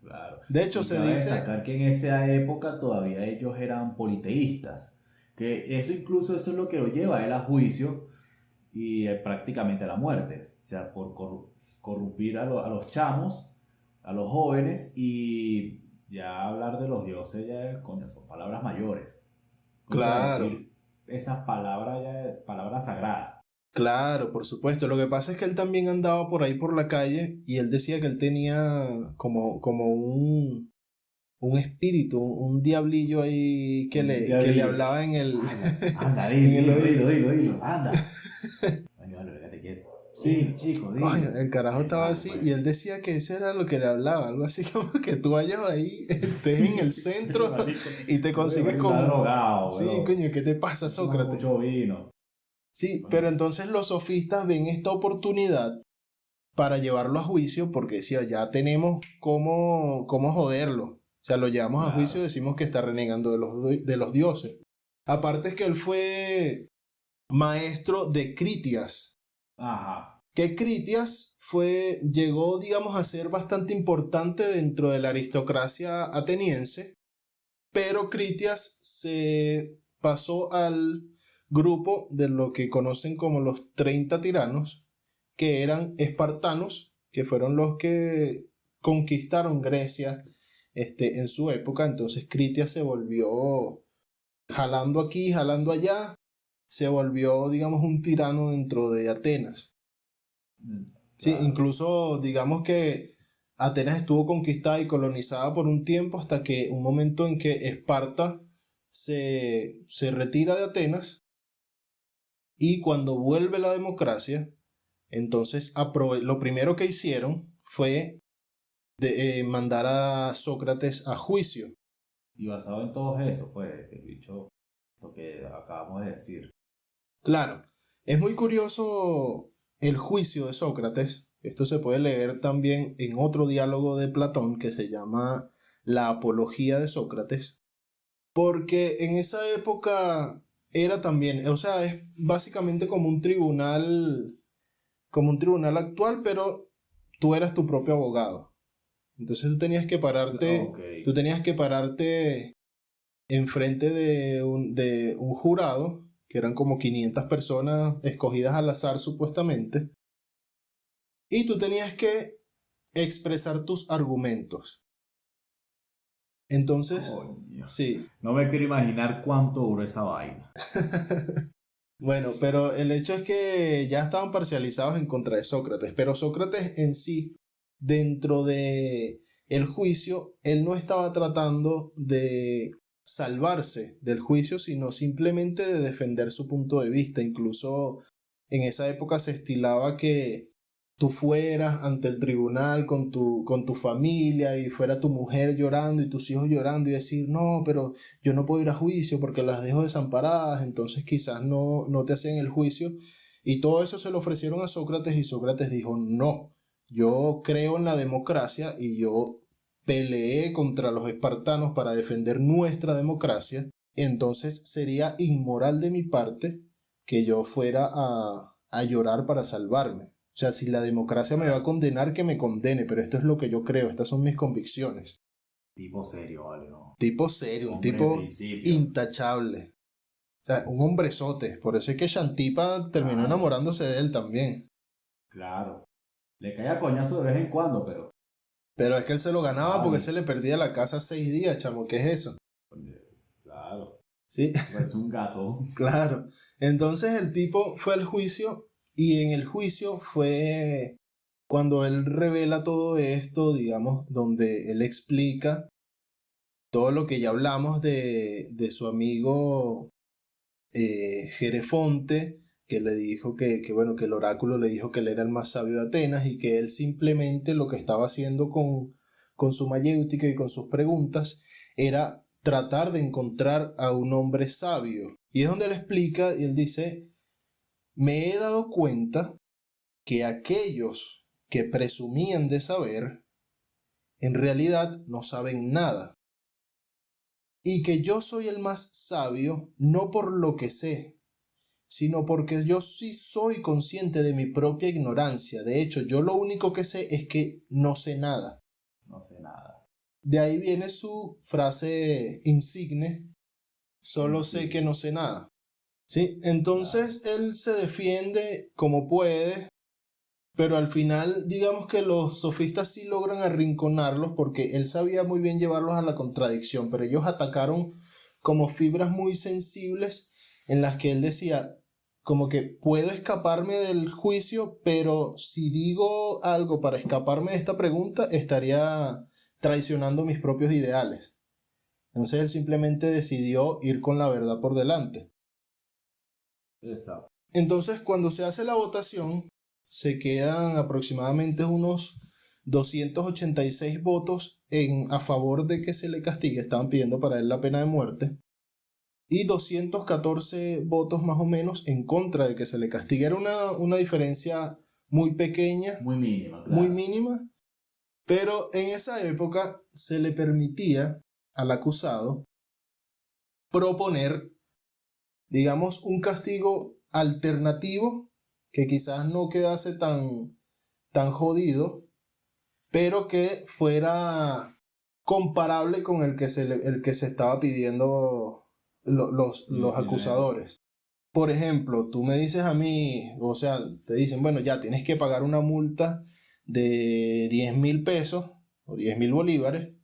Claro. De hecho, Y se cabe dice... destacar que en esa época todavía ellos eran politeístas. Que eso incluso eso es lo que lo lleva a él a juicio. y prácticamente la muerte. O sea, por corrumpir a los chamos, a los jóvenes, y ya hablar de los dioses ya, coño, son palabras mayores. Claro, Contradecir esas palabras ya, palabras sagradas. claro, por supuesto. Lo que pasa es que él también andaba por ahí por la calle y él decía que él tenía como un espíritu, un diablillo ahí Ya que le vi. hablaba en el, Anda, en el dilo, oído. dilo, dilo, dilo, anda. Coño, vale, que se quiere. Sí, Chico, dilo. coño, el carajo estaba Vale, así pues. y él decía que eso era lo que le hablaba, algo así como que tú vayas ahí, estés en el centro Marico, y te consigues marico, está con... drogado, Sí, bro. coño, ¿qué te pasa, Toma Sócrates? mucho vino. Sí, pero Coño, entonces los sofistas ven esta oportunidad para llevarlo a juicio porque decía, ya tenemos cómo joderlo. O sea, lo llevamos a juicio y claro. decimos que está renegando de los dioses. Aparte es que él fue maestro de Critias, Ajá. que Critias llegó, digamos, a ser bastante importante dentro de la aristocracia ateniense, pero Critias se pasó al grupo de lo que conocen como los 30 tiranos, que eran espartanos, que fueron los que conquistaron Grecia en su época. Entonces Critias se volvió jalando aquí, jalando allá, se volvió, digamos, un tirano dentro de Atenas. Sí, Claro. incluso digamos que Atenas estuvo conquistada y colonizada por un tiempo hasta que un momento en que Esparta se retira de Atenas y cuando vuelve la democracia, entonces lo primero que hicieron fue mandar a Sócrates a juicio. Y basado en todo eso, pues, el bicho, lo que acabamos de decir. Claro, es muy curioso el juicio de Sócrates. Esto se puede leer también en otro diálogo de Platón que se llama La Apología de Sócrates, porque en esa época era también, o sea, es básicamente como un tribunal actual, pero tú eras tu propio abogado. Entonces Ok. tú tenías que pararte enfrente de un jurado, que eran como 500 personas escogidas al azar supuestamente, y tú tenías que expresar tus argumentos. Entonces, Coño. sí, No me quiero imaginar cuánto duró esa vaina. bueno, pero el hecho es que ya estaban parcializados en contra de Sócrates, pero Sócrates en sí, dentro de el juicio, él no estaba tratando de salvarse del juicio, sino simplemente de defender su punto de vista. Incluso en esa época se estilaba que tú fueras ante el tribunal con tu familia y fuera tu mujer llorando y tus hijos llorando y decir, no, pero yo no puedo ir a juicio porque las dejo desamparadas, entonces quizás no te hacen el juicio. Y todo eso se lo ofrecieron a Sócrates y Sócrates dijo, no, yo creo en la democracia y yo peleé contra los espartanos para defender nuestra democracia, entonces sería inmoral de mi parte que yo fuera a llorar para salvarme. O sea, si la democracia me va a Claro. condenar, que me condene, pero esto es lo que yo creo, estas son mis convicciones. Tipo serio, vale, ¿no? Tipo serio, un Hombre de tipo principio. intachable. O sea, un hombrezote. Por eso es que Shantipa terminó Claro, enamorándose de él también. claro. Le caía coñazo de vez en cuando, pero. Pero es que él se lo ganaba porque se Vale. le perdía la casa 6 días, chamo. ¿Qué es eso? Coño, claro. Sí, Parece un gato. claro. Entonces el tipo fue al juicio y en el juicio fue cuando él revela todo esto, digamos, donde él explica todo lo que ya hablamos de su amigo Jerefonte, que le dijo bueno, que el oráculo le dijo que él era el más sabio de Atenas y que él simplemente lo que estaba haciendo con su mayéutica y con sus preguntas era tratar de encontrar a un hombre sabio. Y es donde él explica y él dice, me he dado cuenta que aquellos que presumían de saber, en realidad no saben nada. Y que yo soy el más sabio no por lo que sé, sino porque yo sí soy consciente de mi propia ignorancia. De hecho, yo lo único que sé es que no sé nada. No sé nada. De ahí viene su frase insigne, solo sé que Insigne. no sé nada. Sí, entonces él se defiende como puede, pero al final digamos que los sofistas sí logran arrinconarlos porque él sabía muy bien llevarlos a la contradicción, pero ellos atacaron como fibras muy sensibles en las que él decía como que puedo escaparme del juicio, pero si digo algo para escaparme de esta pregunta, estaría traicionando mis propios ideales. Entonces él simplemente decidió ir con la verdad por delante. Exacto. Entonces, cuando se hace la votación, se quedan aproximadamente unos 286 votos a favor de que se le castigue, estaban pidiendo para él la pena de muerte, y 214 votos más o menos en contra de que se le castigue. Era una diferencia muy pequeña, Muy mínima, muy claro. mínima, pero en esa época se le permitía al acusado proponer, digamos, un castigo alternativo que quizás no quedase tan jodido, pero que fuera comparable con el que se estaba pidiendo los acusadores. Por ejemplo, tú me dices a mí, o sea, te dicen, bueno, ya tienes que pagar una multa de 10.000 pesos o 10.000 bolívares,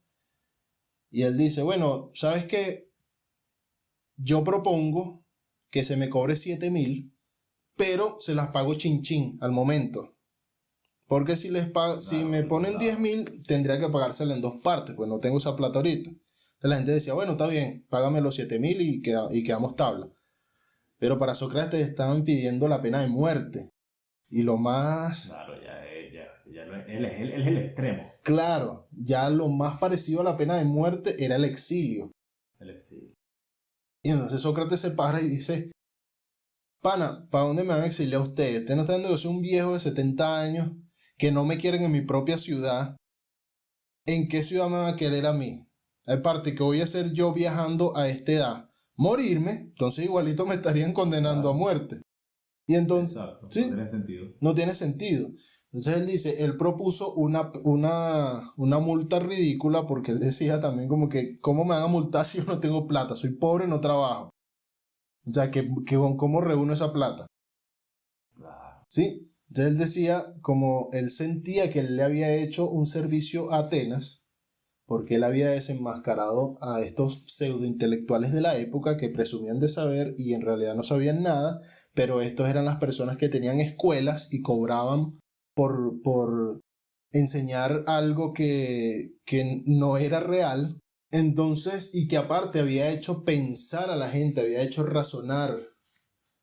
y él dice, bueno, ¿sabes qué? Yo propongo que se me cobre 7.000, pero se las pago chin chin al momento. Porque si me ponen 10.000, tendría que pagársela en dos partes, pues no tengo esa plata ahorita. Entonces la gente decía, bueno, está bien, págame los 7.000 y quedamos tabla. Pero para Sócrates estaban pidiendo la pena de muerte. Y lo más Claro, él es el extremo. claro, ya lo más parecido a la pena de muerte era el exilio. El exilio. Y entonces Sócrates se para y dice, pana, ¿para dónde me van a exiliar ustedes? Ustedes no están viendo que soy un viejo de 70 años que no me quieren en mi propia ciudad. ¿En qué ciudad me van a querer a mí? Aparte, ¿qué voy a hacer yo viajando a esta edad? Morirme, entonces igualito me estarían condenando a Claro. muerte. Y entonces, Exacto. No sí, tiene sentido. no tiene sentido. Entonces él dice, él propuso una multa ridícula porque él decía también como que, ¿cómo me van a multar si yo no tengo plata? Soy pobre, no trabajo. O sea, ¿cómo reúno esa plata? Claro. ¿Sí? Entonces él decía, como él sentía que él le había hecho un servicio a Atenas, porque él había desenmascarado a estos pseudointelectuales de la época que presumían de saber y en realidad no sabían nada, pero estos eran las personas que tenían escuelas y cobraban por enseñar algo que no era real. Entonces, y que aparte había hecho pensar a la gente, había hecho razonar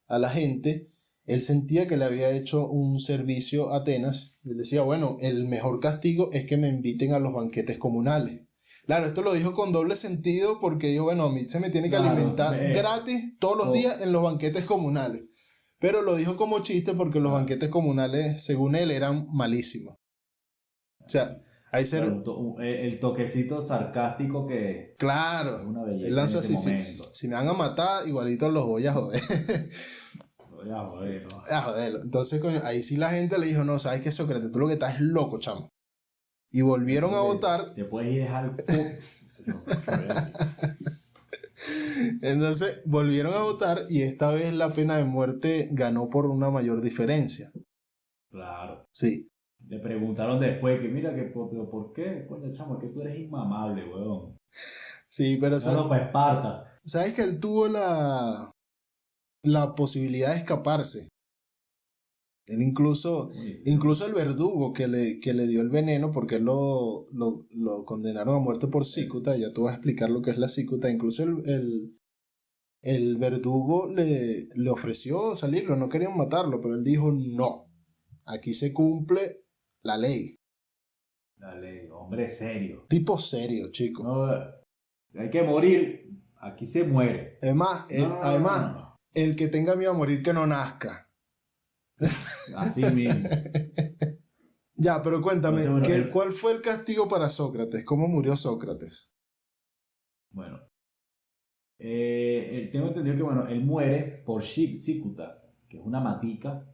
a la gente, él sentía que le había hecho un servicio a Atenas. Él decía, bueno, el mejor castigo es que me inviten a los banquetes comunales. Claro, esto lo dijo con doble sentido porque dijo, bueno, a mí se me tiene que Claro, alimentar gratis todos los días en los banquetes comunales. Pero lo dijo como chiste porque los claro. banquetes comunales, según él, eran malísimos. O sea, hay Claro, ser... el toquecito sarcástico que es Claro, una él belleza en lanzó ese así, momento. si me van a matar, igualito los voy a joder. Voy a joder, ¿no? A joderlo. Entonces, coño, ahí sí la gente le dijo, no, ¿sabes qué, Sócrates? Tú lo que estás es loco, chamo. Y volvieron a votar. Te puedes ir a dejar Entonces, volvieron a votar y esta vez la pena de muerte ganó por una mayor diferencia. Claro. Sí. Le preguntaron después que mira que ¿por qué? Coño, chamo, es que tú eres inmamable, weón. Sí, pero Claro, para Esparta. sabes que él tuvo la posibilidad de escaparse. Él incluso el verdugo que le dio el veneno, porque él lo condenaron a muerte por cícuta, ya tú vas a explicar lo que es la cícuta, incluso el verdugo le ofreció salirlo, no querían matarlo, pero él dijo, no, aquí se cumple la ley. Dale, hombre serio. Tipo serio, chico. No, hay que morir. Aquí se muere. Además, No. el que tenga miedo a morir que no nazca. Así mismo. Ya, pero cuéntame, Entonces, bueno, ¿cuál fue el castigo para Sócrates? ¿Cómo murió Sócrates? bueno, tengo entendido que bueno, él muere por cicuta, que es una matica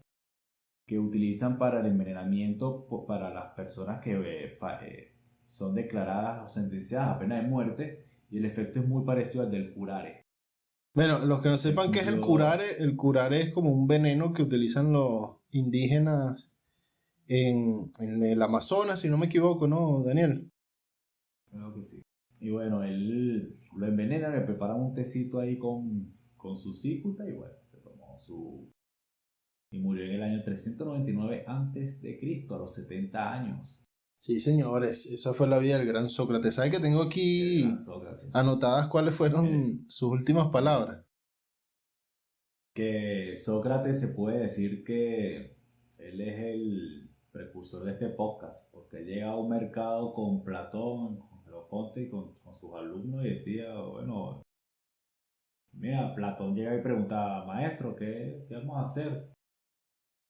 que utilizan para el envenenamiento para las personas que son declaradas o sentenciadas a pena de muerte, y el efecto es muy parecido al del curare. Bueno, los que no sepan qué es el curare es como un veneno que utilizan los indígenas en el Amazonas, si no me equivoco, ¿no, Daniel? Creo que sí. Y bueno, él lo envenena, le preparan un tecito ahí con su cicuta y bueno, se tomó su... Y murió en el año 399 antes de Cristo, a los 70 años. Sí, señores, esa fue la vida del gran Sócrates. ¿Sabes que tengo El aquí gran Sócrates. anotadas cuáles Eh, fueron sus últimas palabras? que Sócrates se puede decir que él es el precursor de este podcast, porque él llega a un mercado con Platón, con Jerofonte y con sus alumnos y decía, bueno, mira, Platón llega y pregunta, maestro, ¿qué vamos a hacer?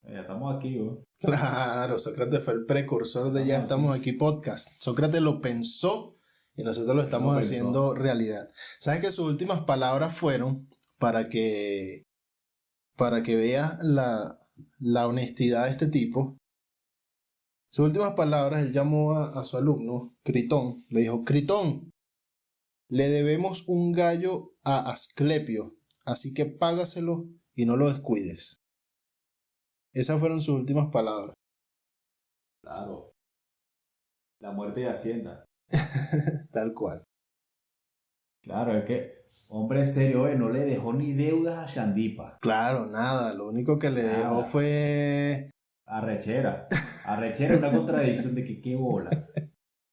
Ya estamos aquí, ¿no? Claro, Sócrates fue el precursor de Ya Estamos estamos aquí. aquí podcast. Sócrates lo pensó y nosotros lo Él lo estamos pensó. haciendo realidad. ¿Sabes que sus últimas palabras fueron para que, para que veas la honestidad de este tipo? Sus últimas palabras, él llamó a su alumno, Critón, le dijo, Critón, le debemos un gallo a Asclepio, así que págaselo y no lo descuides. Esas fueron sus últimas palabras. Claro, la muerte de Hacienda. Tal cual. Claro, es que, hombre serio, no le dejó ni deudas a Shandipa. Claro, nada, lo único que le dejó Nada. fue... Arrechera. Arrechera es una contradicción de que qué bolas.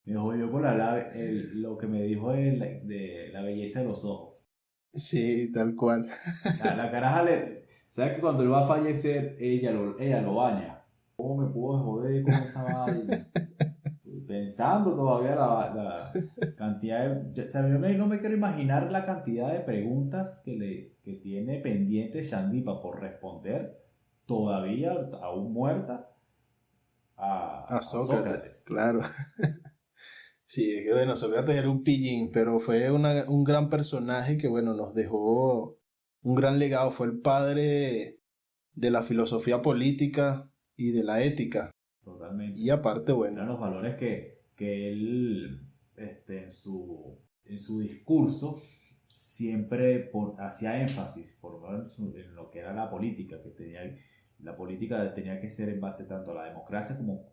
Me jodió con lo que me dijo de la belleza de los ojos. Sí, tal cual. La caraja le... ¿Sabes que cuando él va a fallecer, ella lo baña? ¿Cómo me puedo joder con esa vaina? Pensando todavía la cantidad de... O sea, yo no me quiero imaginar la cantidad de preguntas que tiene pendiente Shandipa por responder, todavía, aún muerta, A a Sócrates, Sócrates. claro. Sí, es que bueno, Sócrates era un pillín, pero fue un gran personaje que bueno, nos dejó un gran legado. Fue el padre de la filosofía política y de la ética. Y Totalmente. aparte, Eran bueno, los valores que él, en su discurso, siempre hacía énfasis, por lo menos en lo que era la política, la política tenía que ser en base tanto a la democracia como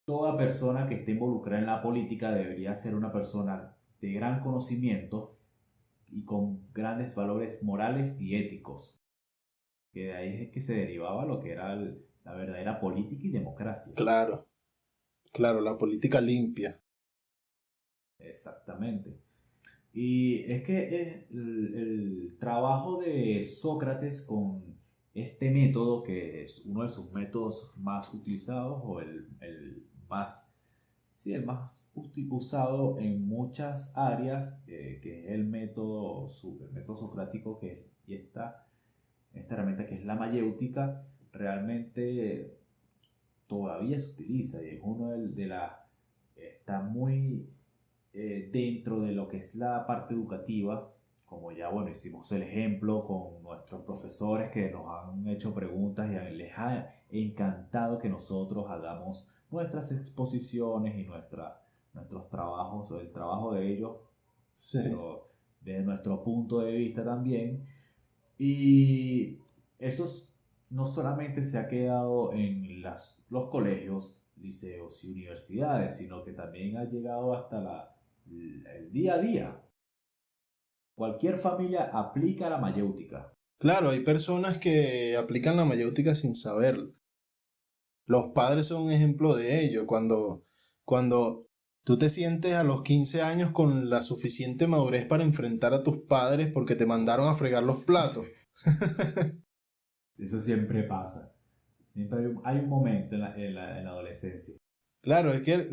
toda persona que esté involucrada en la política debería ser una persona de gran conocimiento y con grandes valores morales y éticos, que de ahí es que se derivaba lo que era la verdadera política y democracia. claro, claro, la política limpia. Exactamente. Y es que el trabajo de Sócrates con este método, que es uno de sus métodos más utilizados, o el más, sí, el más usado en muchas áreas, que es el método socrático, y esta herramienta que es la mayéutica, realmente todavía se utiliza y es uno está muy dentro de lo que es la parte educativa, como ya bueno, hicimos el ejemplo con nuestros profesores que nos han hecho preguntas y les ha encantado que nosotros hagamos nuestras exposiciones y nuestros trabajos o el trabajo de ellos, Sí, pero desde nuestro punto de vista también. Y eso no solamente se ha quedado en los colegios, liceos y universidades, sino que también ha llegado hasta el día a día. Cualquier familia aplica la mayéutica. claro, hay personas que aplican la mayéutica sin saberlo. Los padres son un ejemplo de ello. Cuando tú te sientes a los 15 años con la suficiente madurez para enfrentar a tus padres porque te mandaron a fregar los platos. Eso siempre pasa. Siempre hay un momento en la adolescencia. Claro, es que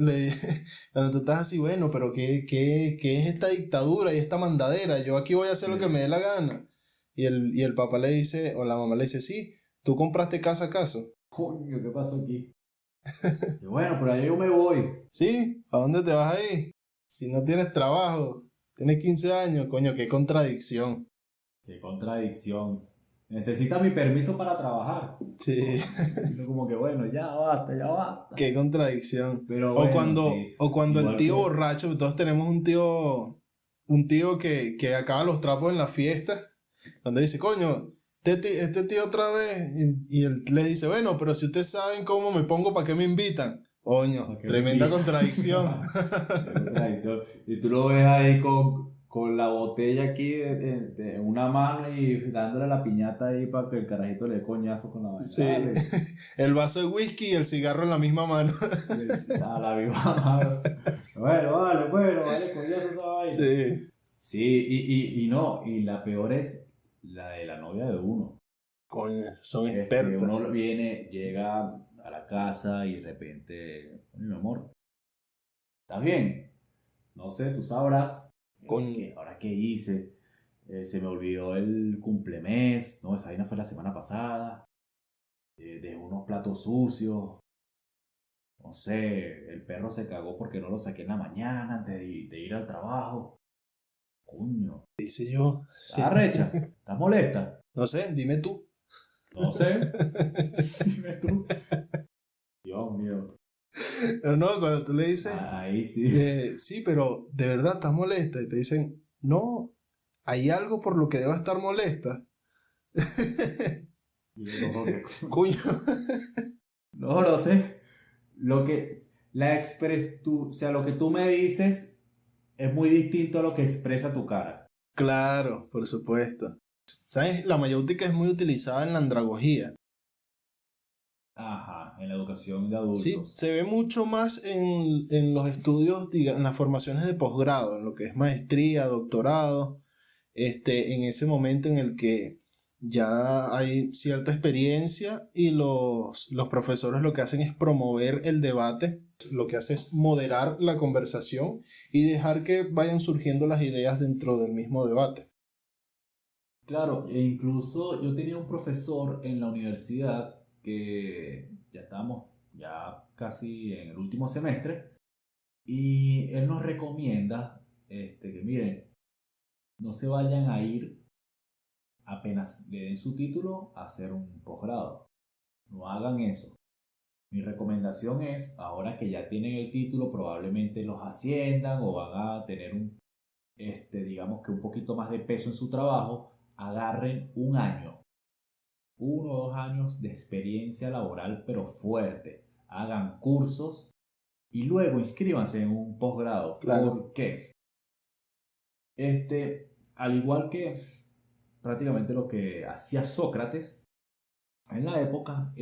cuando tú estás así, bueno, pero ¿qué es esta dictadura y esta mandadera? Yo aquí voy a hacer lo que me dé la gana. Y el papá le dice, o la mamá le dice, sí, ¿tú compraste casa acaso? Coño, ¿qué pasó aquí? Y bueno, pero ahí yo me voy. Sí, ¿a dónde te vas ahí? Si no tienes trabajo, tienes 15 años, coño, qué contradicción. Qué contradicción. Necesita mi permiso para trabajar. Sí, Sino como que bueno, ya basta, ya basta. qué contradicción. Pero O bueno, cuando, sí. o cuando el Igual tío que... borracho, todos tenemos un tío un tío que acaba los trapos en la fiesta, cuando dice, coño, este tío otra vez, y él le dice, bueno, pero si ustedes saben cómo me pongo, ¿para qué me invitan? Coño, ¿Para qué me tremenda invitan? contradicción. Qué contradicción. Y tú lo ves ahí con la botella aquí en una mano y dándole la piñata ahí para que el carajito le dé coñazo con la vaina. Sí, Dale. el vaso de whisky y el cigarro en la misma mano. A la viva mano. Bueno, vale, coñazo esa vaina. Sí, Sí, y no, y la peor es la de la novia de uno. coño, son Uno expertas. viene, llega a la casa y de repente, mi amor, ¿estás bien? No sé, tú sabrás. Coño, ¿Ahora qué hice? Se me olvidó el cumplemes. No, esa vaina fue la semana pasada. Dejé unos platos sucios. No sé, el perro se cagó porque no lo saqué en la mañana antes de ir al trabajo. Coño, dice yo, ¿estás sí. arrecha? ¿Estás molesta? No sé, dime tú. No sé. Dime tú. Dios mío. No, no, cuando tú le dices, Ahí sí. sí, pero de verdad estás molesta, y te dicen, no, hay algo por lo que deba estar molesta. Y yo, no, Coño, no sé. Lo que o sea, lo que tú me dices es muy distinto a lo que expresa tu cara. claro, por supuesto. ¿Sabes? La mayéutica es muy utilizada en la andragogía. Ajá, en la educación de Sí, adultos. se ve mucho más en los estudios, en las formaciones de posgrado, en lo que es maestría, doctorado, en ese momento en el que ya hay cierta experiencia y los profesores lo que hacen es promover el debate, lo que hace es moderar la conversación y dejar que vayan surgiendo las ideas dentro del mismo debate. Claro, e incluso yo tenía un profesor en la universidad que ya estábamos ya casi en el último semestre y él nos recomienda que miren, no se vayan a ir apenas le den su título a hacer un posgrado. No hagan eso. Mi recomendación es, ahora que ya tienen el título, probablemente los asciendan o van a tener digamos que un poquito más de peso en su trabajo, agarren un año, 1 o 2 años de experiencia laboral, pero fuerte. Hagan cursos y luego inscríbanse en un posgrado. Claro, ¿Por qué? Al igual que prácticamente lo que hacía Sócrates en la época,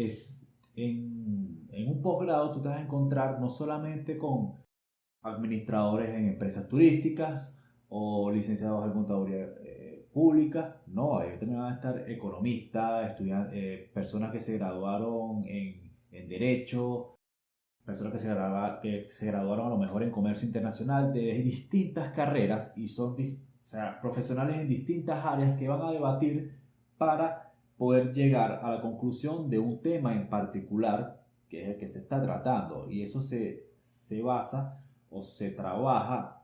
en un posgrado tú te vas a encontrar no solamente con administradores en empresas turísticas o licenciados en contaduría pública, no, ahí también van a estar economistas, personas que se graduaron en Derecho, personas que se graduaron a lo mejor en Comercio Internacional de distintas carreras y son o sea, profesionales en distintas áreas que van a debatir para poder llegar a la conclusión de un tema en particular que es el que se está tratando y eso se basa o se trabaja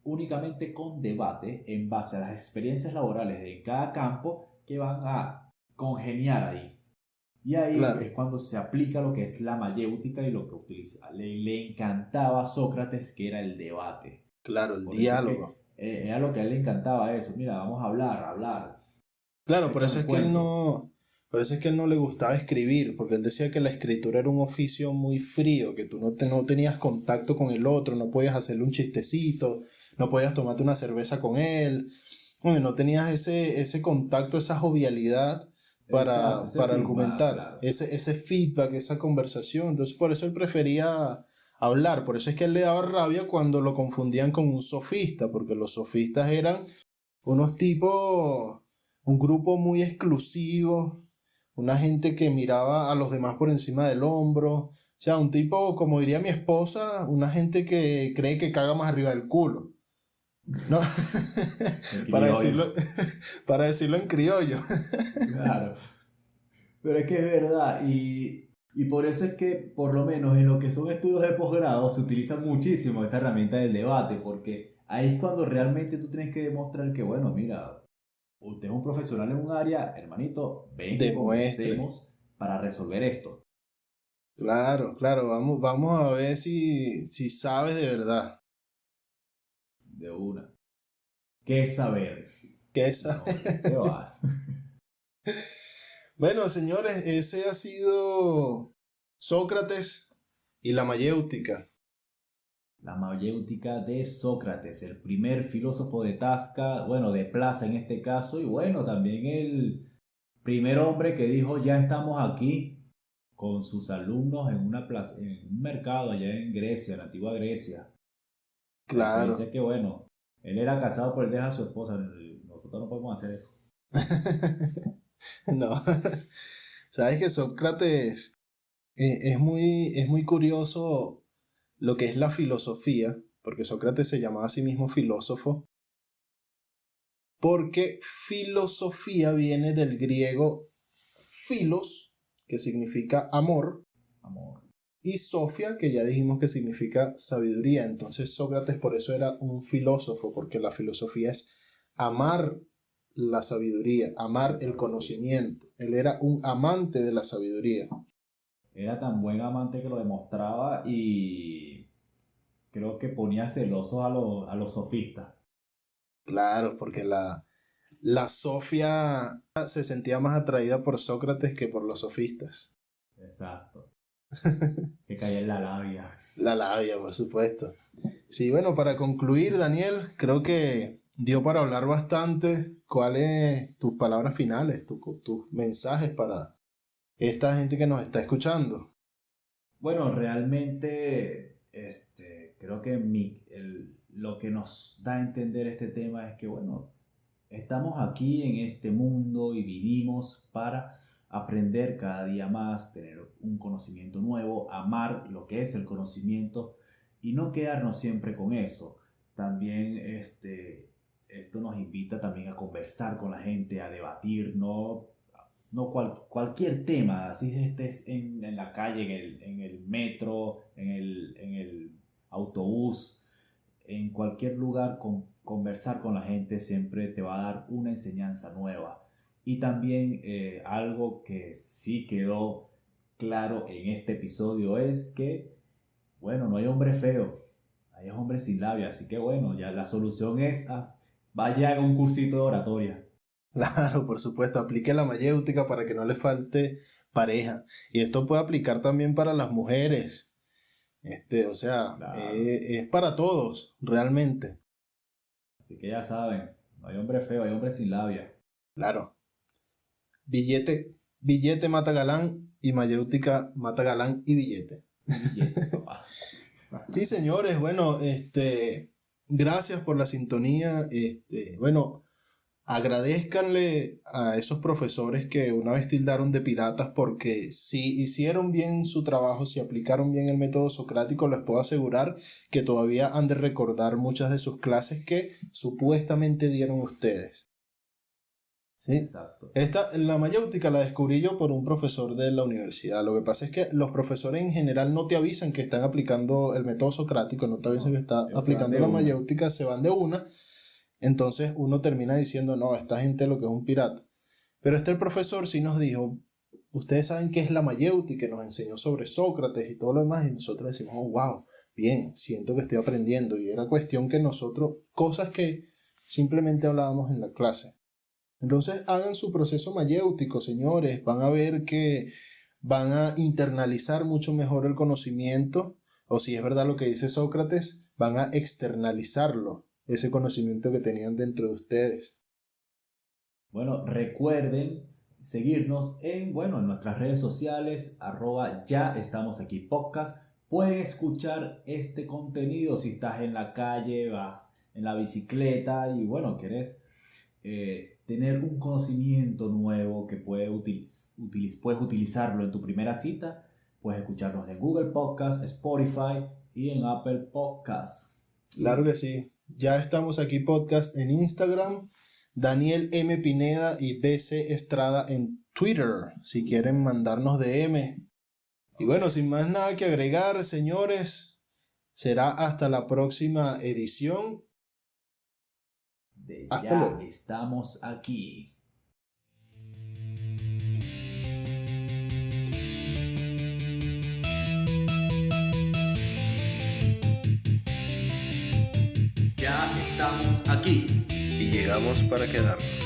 únicamente con debate en base a las experiencias laborales de cada campo que van a congeniar ahí. Y ahí claro, es cuando se aplica lo que es la mayéutica y lo que utiliza. Le encantaba a Sócrates que era el debate. claro, el Por eso es que diálogo. era lo que a él le encantaba eso. Mira, vamos a hablar. Claro, por eso Échame es que él cuento. no, por eso es que él no le gustaba escribir, porque él decía que la escritura era un oficio muy frío, que tú no tenías contacto con el otro, no podías hacerle un chistecito, no podías tomarte una cerveza con él, bueno, no tenías ese contacto, esa jovialidad Exacto, ese para feedback, argumentar, claro. ese feedback, esa conversación. Entonces, por eso él prefería hablar, por eso es que él le daba rabia cuando lo confundían con un sofista, porque los sofistas eran unos tipos, un grupo muy exclusivo, una gente que miraba a los demás por encima del hombro. O sea, un tipo, como diría mi esposa, una gente que cree que caga más arriba del culo. ¿No? El Para criollo. decirlo, para decirlo en criollo. Claro. Pero es que es verdad, y por eso es que, por lo menos en lo que son estudios de posgrado, se utiliza muchísimo esta herramienta del debate, porque ahí es cuando realmente tú tienes que demostrar que, bueno, mira, usted es un profesional en un área, hermanito, ven que Demuestre. conversemos para resolver esto. Claro, claro, vamos a ver si sabes de verdad. De una. ¿Qué saber? ¿Qué es? No, ¿qué vas? Bueno, señores, ese ha sido Sócrates y la mayéutica. La mayéutica de Sócrates, el primer filósofo de Tasca, bueno, de Plaza en este caso, y bueno, también el primer hombre que dijo ya estamos aquí con sus alumnos en una plaza, en un mercado allá en Grecia, en la antigua Grecia. Que Claro. dice que bueno, él era casado pero él deja a su esposa, nosotros no podemos hacer eso. No. Sabes que Sócrates es muy curioso lo que es la filosofía, porque Sócrates se llamaba a sí mismo filósofo, porque filosofía viene del griego philos, que significa amor, Amor. y sofia, que ya dijimos que significa sabiduría. Entonces Sócrates por eso era un filósofo, porque la filosofía es amar la sabiduría, amar el conocimiento. Él era un amante de la sabiduría. Era tan buen amante que lo demostraba y creo que ponía celosos a los sofistas. Claro, porque la sofia se sentía más atraída por Sócrates que por los sofistas. Exacto. Que caía en la labia. La labia, por supuesto. Sí, bueno, para concluir, Daniel, creo que dio para hablar bastante. ¿Cuáles tus palabras finales, tus mensajes para esta gente que nos está escuchando? Bueno, realmente creo que lo que nos da a entender este tema es que, bueno, estamos aquí en este mundo y vinimos para aprender cada día más, tener un conocimiento nuevo, amar lo que es el conocimiento y no quedarnos siempre con eso. También esto nos invita también a conversar con la gente, a debatir, cualquier tema, así estés en la calle, en el metro, en el autobús, en cualquier lugar, conversar con la gente siempre te va a dar una enseñanza nueva. Y también algo que sí quedó claro en este episodio es que, bueno, no hay hombre feo, hay hombre sin labia, así que bueno, ya la solución es vaya a un cursito de oratoria. Claro, por supuesto, aplique la mayéutica para que no le falte pareja. Y esto puede aplicar también para las mujeres. O sea, Claro. es para todos, realmente. Así que ya saben, no hay hombre feo, hay hombre sin labia. Claro. Billete mata galán y mayéutica mata galán y billete. Billete, papá. Sí, señores, bueno, gracias por la sintonía. Bueno, agradézcanle a esos profesores que una vez tildaron de piratas porque si hicieron bien su trabajo, si aplicaron bien el método socrático, les puedo asegurar que todavía han de recordar muchas de sus clases que supuestamente dieron ustedes. ¿Sí? Exacto. La mayéutica la descubrí yo por un profesor de la universidad. Lo que pasa es que los profesores en general no te avisan que están aplicando el método socrático, no te avisan que están ellos se van aplicando de la una. mayéutica, se van de una. Entonces uno termina diciendo, no, esta gente lo que es un pirata. Pero el profesor sí nos dijo, ustedes saben qué es la mayéutica, nos enseñó sobre Sócrates y todo lo demás, y nosotros decimos, oh, wow, bien, siento que estoy aprendiendo. Y era cuestión que nosotros, cosas que simplemente hablábamos en la clase. Entonces hagan su proceso mayéutico, señores, van a ver que van a internalizar mucho mejor el conocimiento, o si es verdad lo que dice Sócrates, van a externalizarlo, ese conocimiento que tenían dentro de ustedes. Bueno, recuerden seguirnos en nuestras redes sociales, @ya estamos aquí podcast. Pueden escuchar este contenido si estás en la calle, vas en la bicicleta y bueno, querés tener un conocimiento nuevo que puedes utilizarlo en tu primera cita. Puedes escucharnos en Google Podcast, Spotify y en Apple Podcast. Claro que sí. Ya estamos aquí podcast en Instagram, Daniel M. Pineda y BC Estrada en Twitter, si quieren mandarnos DM. Y bueno, sin más nada que agregar, señores, será hasta la próxima edición. Hasta Ya luego. estamos aquí. Ya estamos aquí. y llegamos para quedarnos.